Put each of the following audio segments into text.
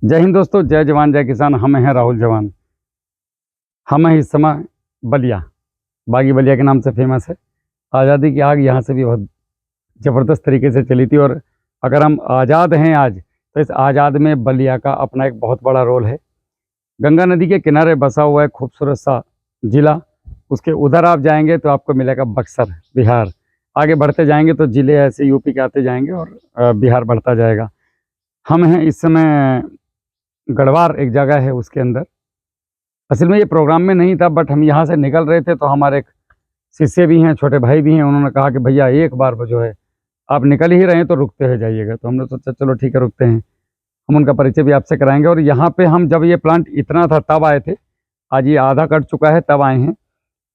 जय हिंद दोस्तों, जय जवान जय किसान। हम हैं राहुल जवान। हम हैं इस समय बलिया, बागी बलिया के नाम से फेमस है। आज़ादी की आग यहाँ से भी बहुत ज़बरदस्त तरीके से चली थी, और अगर हम आज़ाद हैं आज, तो इस आज़ाद में बलिया का अपना एक बहुत बड़ा रोल है। गंगा नदी के किनारे बसा हुआ है खूबसूरत सा ज़िला। उसके उधर आप जाएंगे तो आपको मिलेगा बक्सर, बिहार। आगे बढ़ते जाएंगे तो ज़िले ऐसे यूपी के आते जाएंगे और बिहार बढ़ता जाएगा। हम हैं इस समय गढ़वार, एक जगह है उसके अंदर। असल में ये प्रोग्राम में नहीं था, बट हम यहाँ से निकल रहे थे तो हमारे एक शिष्य भी हैं, छोटे भाई भी हैं। उन्होंने कहा कि भैया एक बार वो जो है आप निकल ही रहे हैं तो रुकते हुए जाइएगा। तो हमने सोचा चलो ठीक है, रुकते हैं। हम उनका परिचय भी आपसे कराएंगे। और यहाँ पे हम जब ये प्लांट इतना था तब आए थे, आज ये आधा कट चुका है तब आए हैं।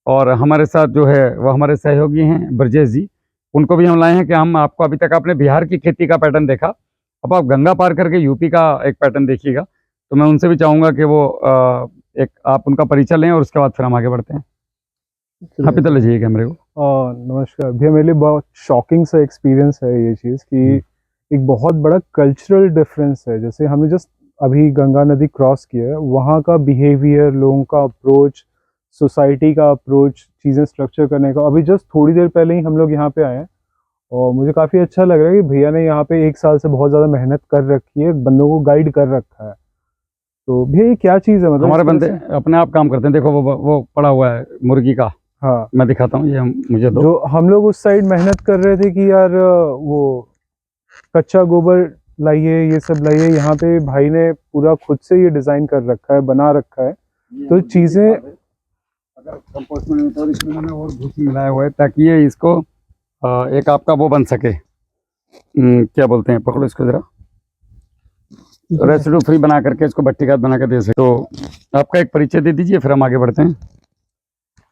और हमारे साथ जो है वो हमारे सहयोगी हैं ब्रजेश जी। उनको भी हम लाए हैं कि हम आपको, अभी तक आपने बिहार की खेती का पैटर्न देखा, अब आप गंगा पार करके यूपी का एक पैटर्न देखिएगा। तो मैं उनसे भी चाहूँगा कि वो एक आप उनका परिचय लें और उसके बाद फिर हम आगे बढ़ते हैं। हाँ पे तो ले जाइए कैमरे को। नमस्कार भैया, मेरे लिए बहुत शॉकिंग सा एक्सपीरियंस है ये चीज़ कि एक बहुत बड़ा कल्चरल डिफरेंस है। जैसे हमने जस्ट अभी गंगा नदी क्रॉस किया है, वहाँ का बिहेवियर, लोगों का अप्रोच, सोसाइटी का अप्रोच, चीज़ें स्ट्रक्चर करने का, अभी जस्ट थोड़ी देर पहले ही हम लोग यहाँ पे आए हैं। और मुझे काफ़ी अच्छा लग रहा है कि भैया ने यहाँ पे 1 साल से बहुत ज़्यादा मेहनत कर रखी है, बंदों को गाइड कर रखा है। तो भैया ये क्या चीज़ है? मतलब हमारे बंदे अपने आप काम करते हैं। देखो वो पड़ा हुआ है मुर्गी का। हाँ, मैं दिखाता हूँ, ये मुझे दो। जो हम लोग उस साइड मेहनत कर रहे थे कि यार वो कच्चा गोबर लाइए, ये सब लाइए, यहाँ पे भाई ने पूरा खुद से ये डिजाइन कर रखा है, बना रखा है। तो चीजें अगर कंपोस्ट में नहीं तो इसमें मैंने और भूसी मिलाया हुआ है ताकि ये इसको एक आपका वो बन सके। क्या बोलते हैं, पकड़ो इसको जरा, रेसिड्यू फ्री बना करके इसको भट्टी खाद बना कर दे सकते। तो आपका एक परिचय दे दीजिए, फिर हम आगे बढ़ते हैं।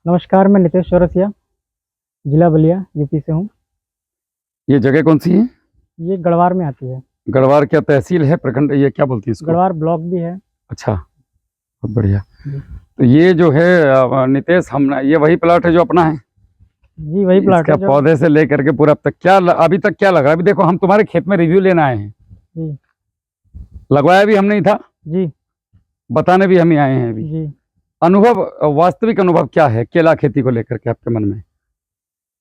नमस्कार, मैं नितेश चौरसिया, जिला बलिया, यूपी से हूँ। ये जगह कौन सी है? ये गढ़वार में आती है। गढ़वार क्या तहसील है, प्रखंड, ये क्या बोलती है इसको? गढ़वार ब्लॉक भी है। अच्छा, बहुत बढ़िया। तो ये जो है नितेश, हम ये वही प्लाट है जो अपना है? जी वही प्लाट है। पौधे से लेकर के पूरा अब तक क्या अभी तक क्या लगा? अभी देखो हम तुम्हारे खेत में रिव्यू लेने आए हैं जी। लगवाया भी हम नहीं था जी, बताने भी हम ही आए हैं अभी जी। अनुभव, वास्तविक अनुभव क्या है केला खेती को लेकर के आपके मन में?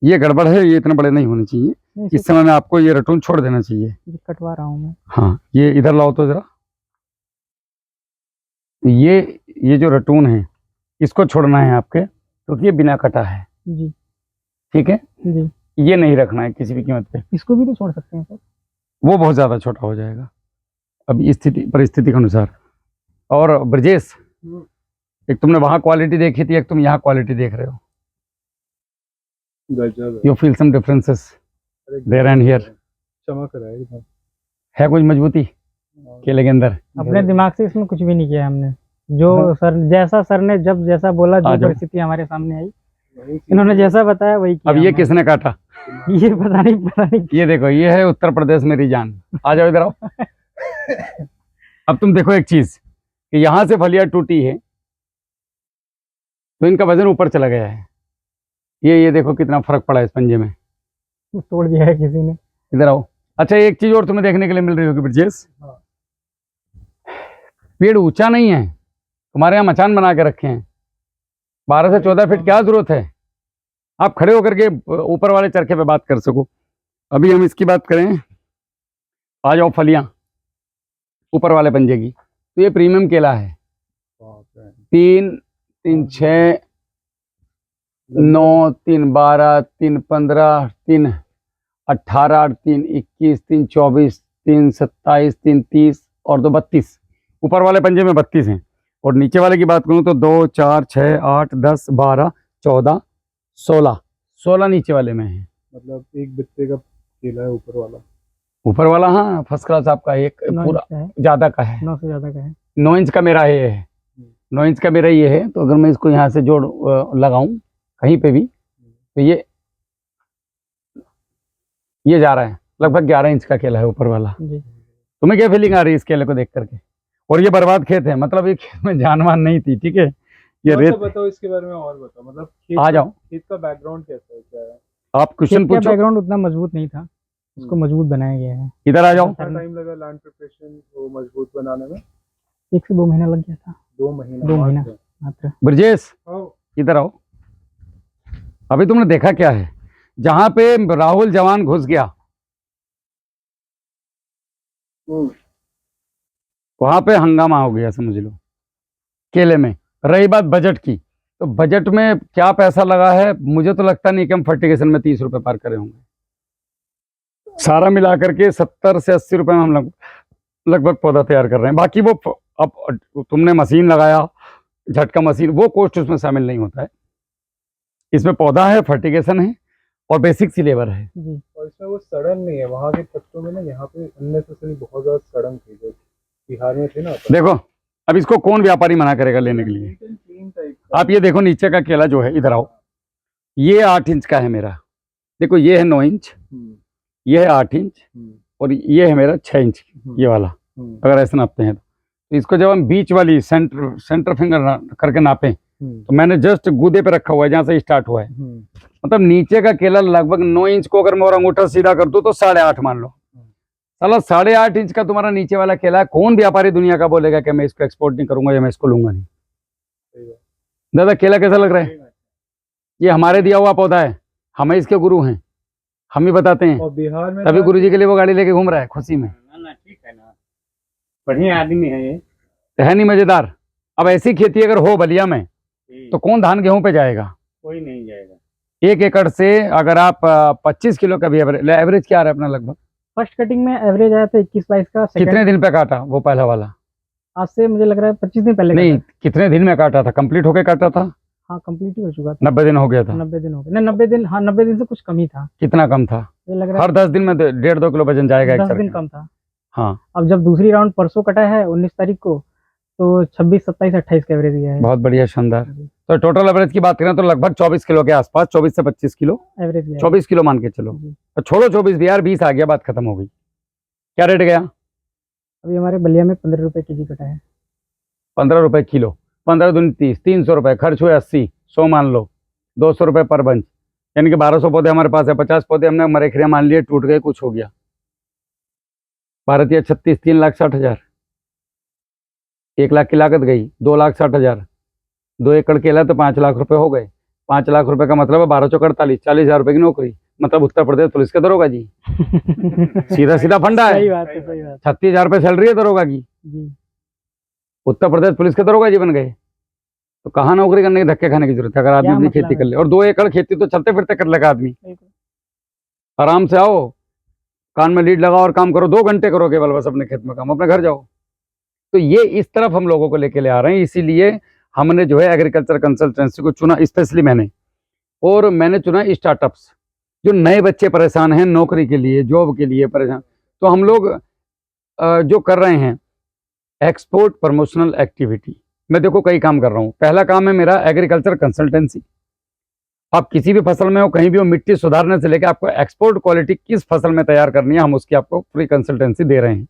ये गड़बड़ है, ये इतने बड़े नहीं होने चाहिए। इस समय में आपको ये रटून छोड़ देना चाहिए। कटवा रहा हूँ मैं। हाँ, ये इधर लाओ तो जरा। ये जो रटून है इसको छोड़ना है आपके, क्योंकि ये बिना कटा है। जी ठीक है जी। ये नहीं रखना है किसी भी कीमत पे। इसको भी तो छोड़ सकते हैं सर? वो बहुत ज्यादा छोटा हो जाएगा अभी स्थिति परिस्थिति के अनुसार। और ब्रजेश, एक तुमने वहां क्वालिटी देखी थी, एक तुम यहाँ क्वालिटी देख रहे हो। You feel some differences there and here? चमक रहा है कुछ मजबूती केले के अंदर? अपने दिमाग से इसमें कुछ भी नहीं किया हमने। जो सर जैसा सर ने जब जैसा बोला, जो परिस्थिति हमारे सामने आई, इन्होंने जैसा बताया वही किया। अब ये किसने काटा? ये पता नहीं। ये देखो, ये है उत्तर प्रदेश मेरी जान। आ जाओ इधर आओ। अब तुम देखो एक चीज कि यहाँ से फलिया टूटी है तो इनका वजन ऊपर चला गया है। ये देखो कितना फर्क पड़ा है इस पंजे में। तोड़ दिया है किसी ने। इधर आओ। अच्छा, एक चीज और तुम्हें देखने के लिए मिल रही होगी ब्रजेश, पेड़ ऊंचा नहीं है। तुम्हारे यहाँ मचान बना के रखे हैं 12 से 14 फीट। क्या जरूरत है आप खड़े होकर के ऊपर वाले चरखे पे बात कर सको? अभी हम इसकी बात करें, आ जाओ फलियां ऊपर वाले पंजे की। तो ये प्रीमियम केला है। 3, 3, 6, 9, 3, 12, 3, 15, 3, 18, 3, 21, 3, 24, 3, 27, 3, 30 और 2, 32। ऊपर वाले पंजे में 32 हैं। और नीचे वाले की बात करूं तो 2, 4, 6, 8, 10, 12, 14, 16 नीचे वाले में है। मतलब एक बित्ते का केला है ऊपर वाला। ऊपर वाला हाँ फर्स्ट क्लास आपका, एक पूरा ज्यादा का है। 9 से ज्यादा का है। 9 इंच का मेरा ये है। 9 इंच का मेरा ये है। तो अगर मैं इसको यहाँ से जोड़ लगाऊं कहीं पे भी तो ये जा रहा है लगभग 11 इंच का केला है ऊपर वाला। तुम्हें क्या फीलिंग आ रही है इस केले को देख करके? और ये बर्बाद खेत है, मतलब ये खेत में जानवान नहीं थी। ठीक है, ये रेत। बताओ इसके बारे में और बताओ, मतलब आ जाओ, खेत का बैकग्राउंड कैसा है, क्या है? आप क्वेश्चन पूछो। बैकग्राउंड उतना मजबूत नहीं था, उसको मजबूत बनाया गया है। इधर आ जाओ। टाइम लगा लैंड प्रिपरेशन को मजबूत बनाने में? 1 से 2 महीना लग गया था। 2 महीना 2 महीना मात्र। ब्रजेश इधर आओ। अभी तुमने देखा क्या है, जहां पे राहुल जवान घुस गया वहां पे हंगामा हो गया, समझ लो केले में। रही बात बजट की, तो बजट में क्या पैसा लगा है, मुझे तो लगता नहीं कि हम फर्टिगेशन में 30 रुपए पार करे होंगे। सारा मिला करके 70 से 80 रुपए में हम लगभग पौधा तैयार कर रहे हैं। बाकी वो अब तुमने मशीन लगाया, झटका मशीन, वो कॉस्ट उसमें शामिल नहीं होता है। इसमें पौधा है, फर्टिगेशन है और बेसिक सी लेबर है। जी। और इसमें वो सड़न नहीं है, वहाँ के पत्तों में ना यहाँ पे अननेसेसरी बहुत ज्यादा सड़न थी जो बिहार में थे ना। देखो अब इसको कौन व्यापारी मना करेगा लेने के लिए। आप ये देखो नीचे का केला जो है, इधर आओ, ये 8 इंच का है मेरा। देखो ये है 9 इंच, ये है 8 इंच और ये है मेरा 6 इंच, ये वाला। अगर ऐसे नापते हैं तो इसको जब हम बीच वाली सेंटर फिंगर करके नापें तो मैंने जस्ट गूदे पे रखा हुआ है जहाँ से स्टार्ट हुआ है। मतलब नीचे का केला लगभग 9 इंच को अगर मैं और अंगूठा सीधा कर दूं तो 8.5 मान लो। साला 8.5 इंच का तुम्हारा नीचे वाला केला है। कौन व्यापारी दुनिया का बोलेगा कि मैं इसको एक्सपोर्ट नहीं करूंगा या मैं इसको लूंगा नहीं। दादा केला कैसा लग रहा है? ये हमारे दिया हुआ पौधा है, हमें इसके गुरु हैं, हम ही बताते हैं। और बिहार में तभी गुरुजी के लिए वो गाड़ी लेके घूम रहा है खुशी में। ना ठीक है ना, बढ़िया आदमी है ये। है नहीं मजेदार? अब ऐसी खेती अगर हो बलिया में तो कौन धान गेहूं पे जाएगा? कोई नहीं जाएगा। 1 एकड़ से अगर आप 25 किलो का भी एवरेज क्या आ रहा है अपना लगभग? फर्स्ट कटिंग में एवरेज आया था 21-22 का। कितने दिन पे काटा वो पहला वाला? आज से मुझे लग रहा है 25 दिन पहले नहीं, कितने दिन में काटा था? कंप्लीट होके काटा था? हाँ कंप्लीट ही हो चुका था। 90 दिन हो गया था? 90 दिन हो गए। नहीं 90 दिन, हाँ 90 दिन से कुछ कम ही था। कितना कम था? ये लग रहा हर 10 दिन में 1.5-2 किलो वजन जाएगा एक 10 चरखे दिन में। कम था। हाँ अब जब दूसरी राउंड परसों कटा है 19 तारीख को, तो 26, 27, 28 का एवरेज गया है। बहुत बढ़िया, शानदार। तो टोटल एवरेज की बात करें तो लगभग 24 किलो के आसपास, 24 से 25 किलो, एवरेज गया है। 24 किलो मान के चलो। जी। तो छोड़ो 24 भी यार, 20 आ गया, बात खत्म हो गई। क्या रेट गया? अभी हमारे बलिया में 15 रुपए केजी कटा है। 15 रुपए किलो, 15 दूनी 30, 300 रुपए, खर्च हुए 80, 100 मान लो, 200 रुपए पर बंच, यानी कि 1200 पौधे हमारे पास है। 50 पौधे हमने मरे खिरे मान लिए, टूट गए, कुछ हो गया। भारतीय 36, 3,60,000, 1 लाख की लागत गई, 2,60,000, 2 एकड़ केला तो 5 लाख रुपए हो गए। 5 लाख रुपए का मतलब है 12 चौक 48, 40,000 रुपए की नौकरी, मतलब उत्तर प्रदेश पुलिस के दरोगा जी। सीधा सीधा फंडा है। सही बात है, सही बात 36,000 रुपए सैलरी है दरोगा की, जी। उत्तर प्रदेश पुलिस के दरोगा जी बन गए। तो कहाँ नौकरी करने के धक्के खाने की जरूरत है अगर आदमी क्या अपनी मतलब खेती है? कर ले। और 2 एकड़ खेती तो चलते फिरते कर लेगा आदमी, बिल्कुल। आराम से आओ, कान में लीड लगाओ और काम करो, 2 घंटे करो केवल बस अपने खेत में काम, अपने घर जाओ। तो ये इस तरफ हम लोगों को लेके ले आ रहे हैं, इसीलिए हमने जो है एग्रीकल्चर कंसल्टेंसी को चुना, स्पेशली मैंने। और मैंने चुना स्टार्टअप्स, जो नए बच्चे परेशान हैं नौकरी के लिए, जॉब के लिए परेशान। तो हम लोग जो कर रहे हैं एक्सपोर्ट प्रमोशनल एक्टिविटी, मैं देखो कई काम कर रहा हूँ। पहला काम है मेरा एग्रीकल्चर कंसल्टेंसी। आप किसी भी फसल में हो, कहीं भी हो, मिट्टी सुधारने से लेकर आपको एक्सपोर्ट क्वालिटी किस फसल में तैयार करनी है, हम उसकी आपको फ्री कंसल्टेंसी दे रहे हैं।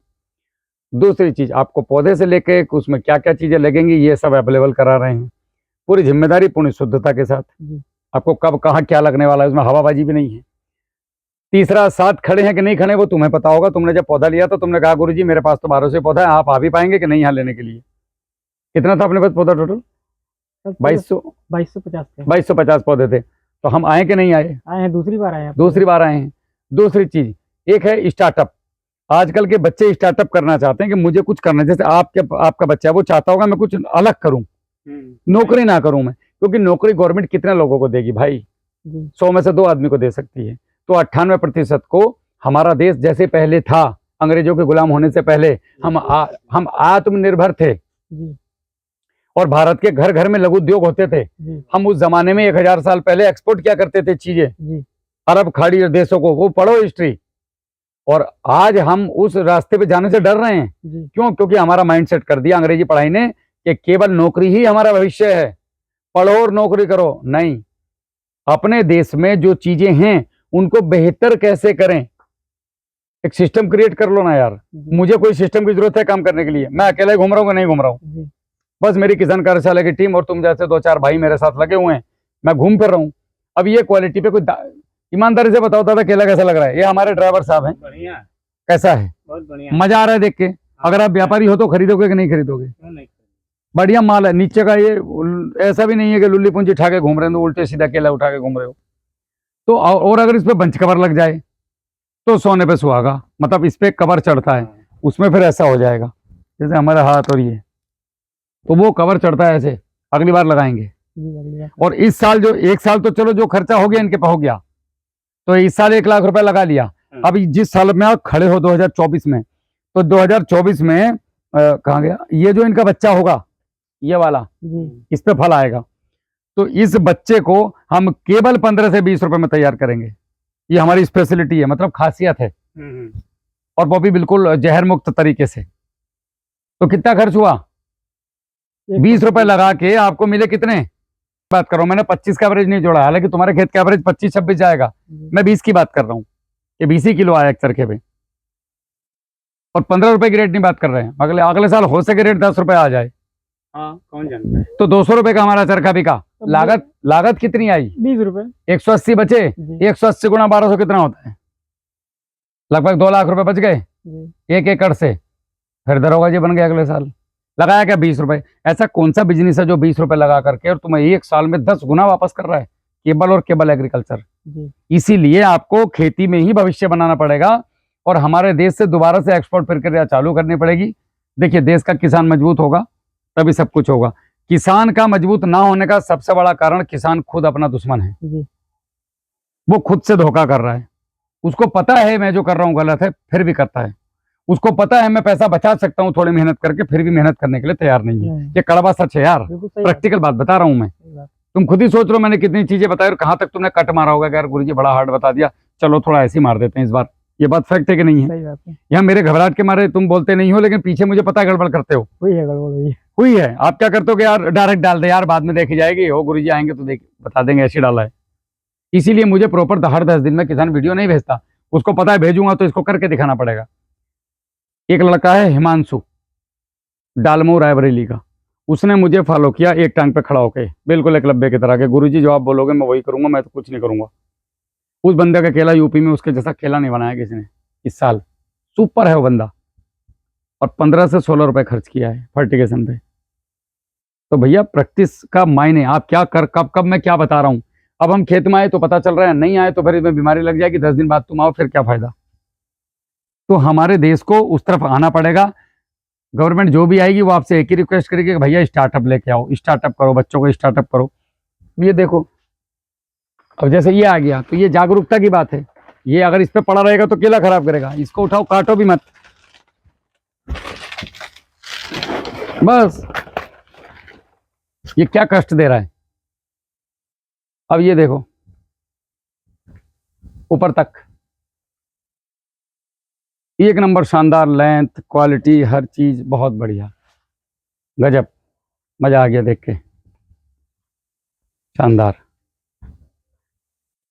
दूसरी चीज, आपको पौधे से लेके उसमें क्या क्या चीजें लगेंगी ये सब अवेलेबल करा रहे हैं, पूरी जिम्मेदारी, पूरी शुद्धता के साथ। आपको कब कहाँ क्या लगने वाला है, उसमें हवाबाजी भी नहीं है। तीसरा, साथ खड़े हैं कि नहीं खड़े वो तुम्हें पता होगा। तुमने जब पौधा लिया तो तुमने कहा गुरुजी मेरे पास तो 1200 पौधा है, आप आ भी पाएंगे कि नहीं यहाँ लेने के लिए? कितना था अपने पास पौधा टोटल? 2250 थे। 2250 पौधे थे। तो हम आए कि नहीं आए? आए हैं, दूसरी बार आए हैं। दूसरी बार आए हैं। दूसरी चीज एक है स्टार्टअप। आजकल के बच्चे स्टार्टअप करना चाहते हैं कि मुझे कुछ करना है। जैसे आपका बच्चा है, वो चाहता होगा मैं कुछ अलग करूं, नौकरी ना करूं मैं, क्योंकि नौकरी गवर्नमेंट कितने लोगों को देगी भाई? 100 में से 2 आदमी को दे सकती है। तो 98% को हमारा देश जैसे पहले था, अंग्रेजों के गुलाम होने से पहले हम आत्मनिर्भर थे। और भारत के घर घर में लघु उद्योग होते थे। हम उस जमाने में 1000 साल पहले एक्सपोर्ट क्या करते थे चीजें अरब खाड़ी देशों को, वो पढ़ो हिस्ट्री। और आज हम उस रास्ते पे जाने से डर रहे हैं। क्यों? क्योंकि हमारा माइंडसेट कर दिया अंग्रेजी पढ़ाई ने कि केवल नौकरी ही हमारा भविष्य है, पढ़ो और नौकरी करो। नहीं, अपने देश में जो चीजें हैं उनको बेहतर कैसे करें, एक सिस्टम क्रिएट कर लो ना यार। मुझे कोई सिस्टम की जरूरत है काम करने के लिए? मैं अकेले घूम रहा हूँ, नहीं घूम रहा हूँ, बस मेरी किसान कार्यशाला की टीम और तुम जैसे 2-4 भाई मेरे साथ लगे हुए हैं, मैं घूम फिर रहा हूँ। अब ये क्वालिटी पे कोई ईमानदारी से बताओ दादा केला कैसा लग रहा है? ये हमारे ड्राइवर साहब हैं। बढ़िया, कैसा है? बहुत बढ़िया, मजा आ रहा है देख के? अगर आप व्यापारी हो तो खरीदोगे कि नहीं खरीदोगे? क्यों नहीं? बढ़िया माल है नीचे का, ये ऐसा भी नहीं है कि लुल्ली पुंजी उठा के घूम रहे हो, उल्टे सीधा केला उठा के घूम रहे हो। तो और अगर इस पे बंच कवर लग जाए तो सोने पे सुहागा, मतलब इस पे कवर चढ़ता है, उसमें फिर ऐसा हो जाएगा जैसे हमारा हाथ और ये, तो वो कवर चढ़ता है ऐसे, अगली बार लगाएंगे। जी अगली बार। और इस साल जो 1 साल तो चलो जो खर्चा हो गया इनके पे हो गया, तो इस साल 1 लाख रुपए लगा लिया। अब जिस साल में आप खड़े हो 2024 में, तो 2024 में कहाँ गया ये जो इनका बच्चा होगा, ये वाला, जी इस पे फल आएगा। तो इस बच्चे को हम केवल 15 से 20 रुपए में तैयार करेंगे। ये हमारी स्पेशलिटी है, मतलब खासियत है, और वो भी बिल्कुल जहर मुक्त तरीके से। तो कितना खर्च हुआ? 20 रुपए लगा के आपको मिले कितने? बात कर रहा हूं मैंने, 25 का एवरेज नहीं जोड़ा, हालांकि तुम्हारे खेत का एवरेज 25-26 जाएगा, मैं 20 की बात कर रहा हूँ कि 20 ही किलो आया एक चरखे पे। और 15 रुपए की रेट नहीं बात कर रहे हैं, अगले अगले साल हो सके रेट 10 रुपए आ जाए, हाँ कौन जानता है। तो 200 रुपए का हमारा चरखा बिका। लागत कितनी आई? 20 रुपए। 180 बचे। जी 180 गुणा 1200 कितना होता है? लगभग 2 लाख रुपए बच गए जी। 1 एकड़ से। फिर दरोगा जी बन गए अगले साल। लगाया क्या? 20 रुपए। ऐसा कौन सा बिजनेस है जो 20 रुपए लगा करके और तुम्हें 1 साल में 10 गुना वापस कर रहा है? केबल और केबल एग्रीकल्चर। जी इसीलिए आपको खेती में ही भविष्य बनाना पड़ेगा, और हमारे देश से दोबारा से एक्सपोर्ट प्रक्रिया चालू करनी पड़ेगी। देखिए, देश का किसान मजबूत होगा तभी सब कुछ होगा। किसान का मजबूत ना होने का सबसे बड़ा कारण, किसान खुद अपना दुश्मन है। जी। वो खुद से धोखा कर रहा है। उसको पता है मैं जो कर रहा हूँ गलत है, फिर भी करता है। उसको पता है मैं पैसा बचा सकता हूँ थोड़ी मेहनत करके, फिर भी मेहनत करने के लिए तैयार नहीं है। नहीं। ये कड़वा सच है यार, बिल्कुल सही प्रैक्टिकल बात बता रहा हूँ मैं। सही बात। तुम खुद ही सोच लो मैंने कितनी चीजें बताई और कहाँ तक तुमने कट मारा होगा कि यार गुरुजी बड़ा हार्ड बता दिया, चलो थोड़ा ऐसे ही मार देते हैं इस बार। ये बात फैक्ट है कि नहीं है? सही बात है। यहाँ मेरे घबराहट के मारे तुम बोलते नहीं हो, लेकिन पीछे मुझे पता है गड़बड़ करते हो। हुई है गड़बड़ हुई है। हुई है। आप क्या करते हो कि यार डायरेक्ट डाल दे यार, बाद में देखी जाएगी, हो गुरुजी आएंगे तो देख बता देंगे ऐसे डाला है। इसीलिए मुझे प्रॉपर हर 10 दिन में किसान वीडियो नहीं भेजता। उसको पता है भेजूंगा तो इसको करके दिखाना पड़ेगा। एक लड़का है हिमांशु, डालमऊ रायबरेली का, उसने मुझे फॉलो किया एक टांग पे खड़ा होके, बिल्कुल एकलव्य की तरह के, गुरुजी जो आप बोलोगे मैं वही करूंगा, मैं तो कुछ नहीं करूंगा। उस बंदे का केला यूपी में उसके जैसा केला नहीं बनाया किसी ने इस साल। सुपर है वो बंदा, और 15 से 16 रुपए खर्च किया है फर्टिगेशन पे। तो भैया प्रैक्टिस का मायने, आप क्या कर कब कब मैं क्या बता रहा हूँ। अब हम खेत में आए तो पता चल रहा है, नहीं आए तो फिर इसमें बीमारी लग जाएगी, 10 दिन बाद तुम आओ फिर क्या फायदा। तो हमारे देश को उस तरफ आना पड़ेगा। गवर्नमेंट जो भी आएगी वो आपसे एक ही रिक्वेस्ट करेगी कि भैया स्टार्टअप लेके आओ, स्टार्टअप करो, बच्चों को स्टार्टअप करो। ये देखो, अब जैसे ये आ गया तो ये जागरूकता की बात है। ये अगर इस पे पड़ा रहेगा तो केला खराब करेगा, इसको उठाओ काटो भी मत, बस। ये क्या कष्ट दे रहा है। अब ये देखो ऊपर तक, एक नंबर, शानदार लेंथ, क्वालिटी, हर चीज बहुत बढ़िया, गजब, मजा आ गया देख के, शानदार।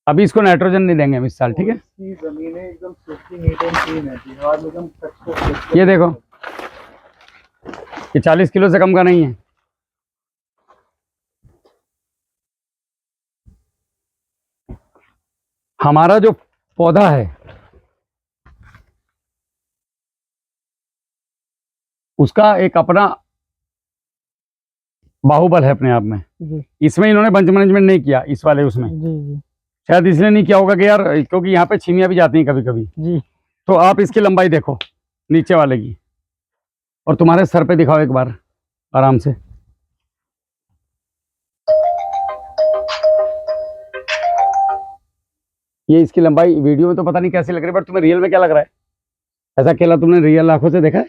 अभी इसको नाइट्रोजन नहीं देंगे हम इस साल, ठीक है। इसकी जमीनें एकदम सूखी नीट एंड क्लीन है, बिहार में एकदम कच्चे। ये देखो, ये 40 किलो से कम का नहीं है। हमारा जो पौधा है उसका एक अपना बाहुबल है अपने आप में। जी इसमें इन्होंने बंच मैनेजमेंट नहीं किया, इस वाले उसमें जी जी शायद इसलिए नहीं किया होगा कि यार, क्योंकि यहाँ पे छिमियाँ भी जाती हैं कभी कभी। जी। तो आप इसकी लंबाई देखो नीचे वाले की, और तुम्हारे सर पे दिखाओ एक बार आराम से। ये इसकी लंबाई वीडियो में तो पता नहीं कैसी लग रही है, बट तुम्हें रियल में क्या लग रहा है? ऐसा केला तुमने रियल आंखों से देखा है?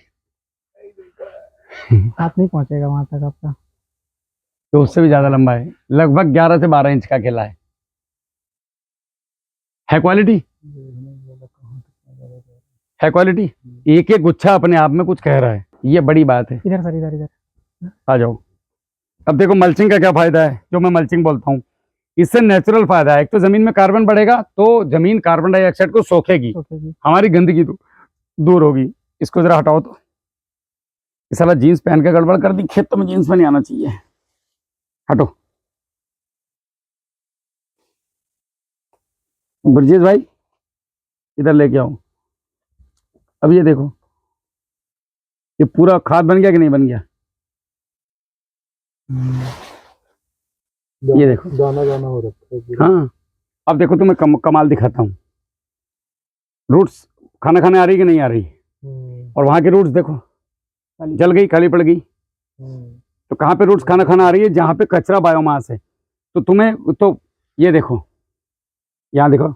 हाथ नहीं पहुंचेगा वहां तक आपका। तो उससे भी ज्यादा लंबा है, लगभग 11 से 12 इंच का केला है क्वालिटी, है क्वालिटी। एक एक गुच्छा अपने आप में कुछ कह रहा है, ये बड़ी बात है। इधर सर, इधर इधर। आ जाओ। अब देखो मल्चिंग का क्या फायदा है, जो मैं मल्चिंग बोलता हूँ, इससे नेचुरल फायदा है। एक तो जमीन में कार्बन बढ़ेगा तो जमीन कार्बन डाइऑक्साइड को सोखेगी, ओके जी। हमारी गंदगी दूर होगी। इसको जरा हटाओ तो, इस साला जीन्स पहन के गड़बड़ कर दी, खेत में जीन्स में नहीं आना चाहिए। हटो ब्रजेश भाई, इधर लेके आओ। अब ये देखो, ये पूरा खाद बन गया कि नहीं बन गया? ये देखो दाना दाना हो रखा है पूरा। हाँ, अब देखो तुम्हें कमाल दिखाता हूँ। रूट्स खाना खाने आ रही कि नहीं आ रही? और वहां की रूट्स देखो, जल गई, खाली पड़ गई। तो कहाँ पे रूट्स खाना खाना आ रही है? जहाँ पे कचरा बायोमास है। तो तुम्हें तो ये देखो, यहाँ देखो,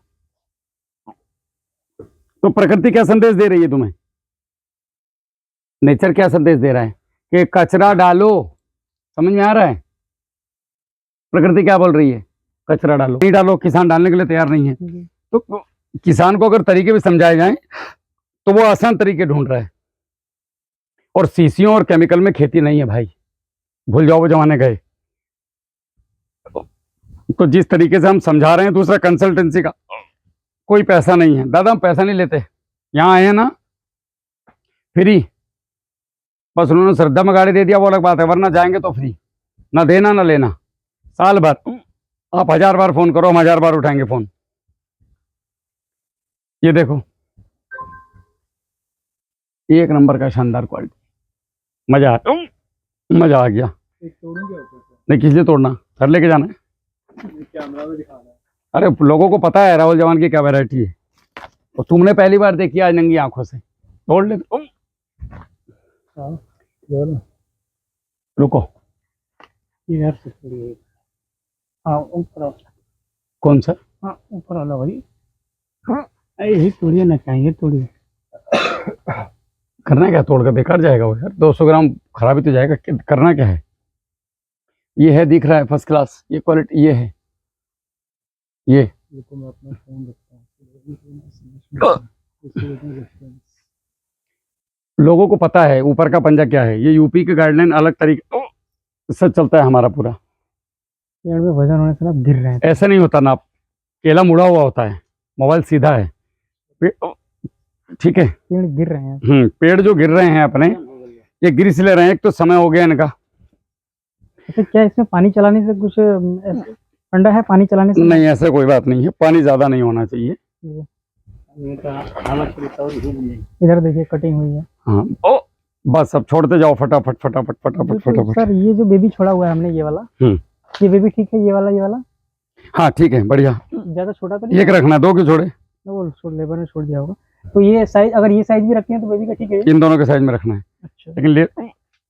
तो प्रकृति क्या संदेश दे रही है तुम्हें? नेचर क्या संदेश दे रहा है कि कचरा डालो। समझ में आ रहा है? प्रकृति क्या बोल रही है? कचरा डालो। नहीं डालो, किसान डालने के लिए तैयार नहीं है। तो किसान को अगर तरीके भी समझाए जाएं तो वो आसान तरीके ढूंढ रहा है। और सीसियों और केमिकल में खेती नहीं है भाई, भूल जाओ वो जमाने गए। तो जिस तरीके से हम समझा रहे हैं, दूसरा कंसल्टेंसी का कोई पैसा नहीं है दादा, हम पैसा नहीं लेते। यहाँ आए हैं ना फ्री, बस उन्होंने श्रद्धा में गाड़ी दे दिया वो अलग बात है, वरना जाएंगे तो फ्री, ना देना ना लेना। साल भर आप 1000 बार फोन करो, हम 1000 बार उठाएंगे फोन। ये देखो, एक नंबर का शानदार क्वालिटी, मजा आ गया। नहीं, किस लिए तोड़ना? घर लेके जाना है, कैमरा में दिखाना है। अरे लोगों को पता है राहुल जवान की क्या वैरायटी है, और तुमने पहली बार देखी आज नंगी आंखों से। तोड़ ले। रुको, इधर से थोड़ी, हाँ ऊपर वाला, कौन सा? हाँ ऊपर वाला वही। हाँ यही तोड़िए ना, चाहिए तोड़िए। करना क्या? तोड़ कर बेकार जाएगा वो यार, 200 ग्राम खराबी तो जाएगा। करना क्या है? ये है, दिख रहा है फर्स्ट क्लास, ये क्वालिटी ये है। ये देखो मैं अपना फोन रखता हूँ। लोगों को पता है ऊपर का पंजा क्या है। ये यूपी के गाइडलाइन अलग तरीके से चलता है हमारा पूरा। पेड़ में वजन होने से ना गिर रहे हैं। ऐसा नहीं होता ना, केला मुड़ा हुआ होता है, मोबाइल सीधा है। ठीक है, पेड़ गिर रहे हैं। पेड़ जो गिर रहे हैं अपने, ये गिर इसलिए रहे हैं, एक तो समय हो गया इनका। अच्छा, क्या इसमें पानी चलाने से कुछ ठंडा है? पानी चलाने से नहीं, ऐसा कोई बात नहीं है, पानी ज्यादा नहीं होना चाहिए। इधर देखिए कटिंग हुई है। हाँ, ओ बस अब छोड़ते जाओ फटाफट फटाफट फटाफट फटाफट। सर ये जो बेबी छोड़ा हुआ है हमने, ये वाला, ये बेबी ठीक है? ये वाला हाँ ठीक है, बढ़िया। ज्यादा छोटा तो नहीं? एक रखना, दो क्यों छोड़े? वो लेबर ने छोड़ दिया होगा। तो ये साइज, अगर ये साइज भी रखते हैं तो बेबी का ठीक है? इन दोनों के साइज में रखना है। अच्छा, लेकिन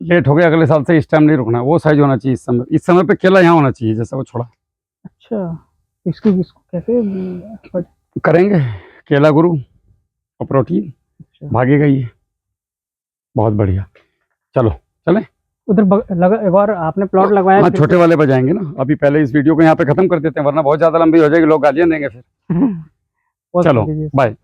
लेट हो गया, अगले साल से इस टाइम नहीं रुकना है। वो साइज होना चाहिए इस समय पे केला यहाँ होना चाहिए जैसा वो छोड़ा। अच्छा, इसको कैसे करेंगे? केला गुरु और प्रोटीन भागेगा ये, बहुत बढ़िया। चलो चले उधर एक और आपने प्लॉट लगवाया? हाँ, छोटे वाले पर जाएंगे ना। अभी पहले इस वीडियो को यहाँ पे खत्म कर देते हैं, वरना बहुत ज्यादा लंबी हो जाएगी, लोग गालियां देंगे फिर। चलो बाय।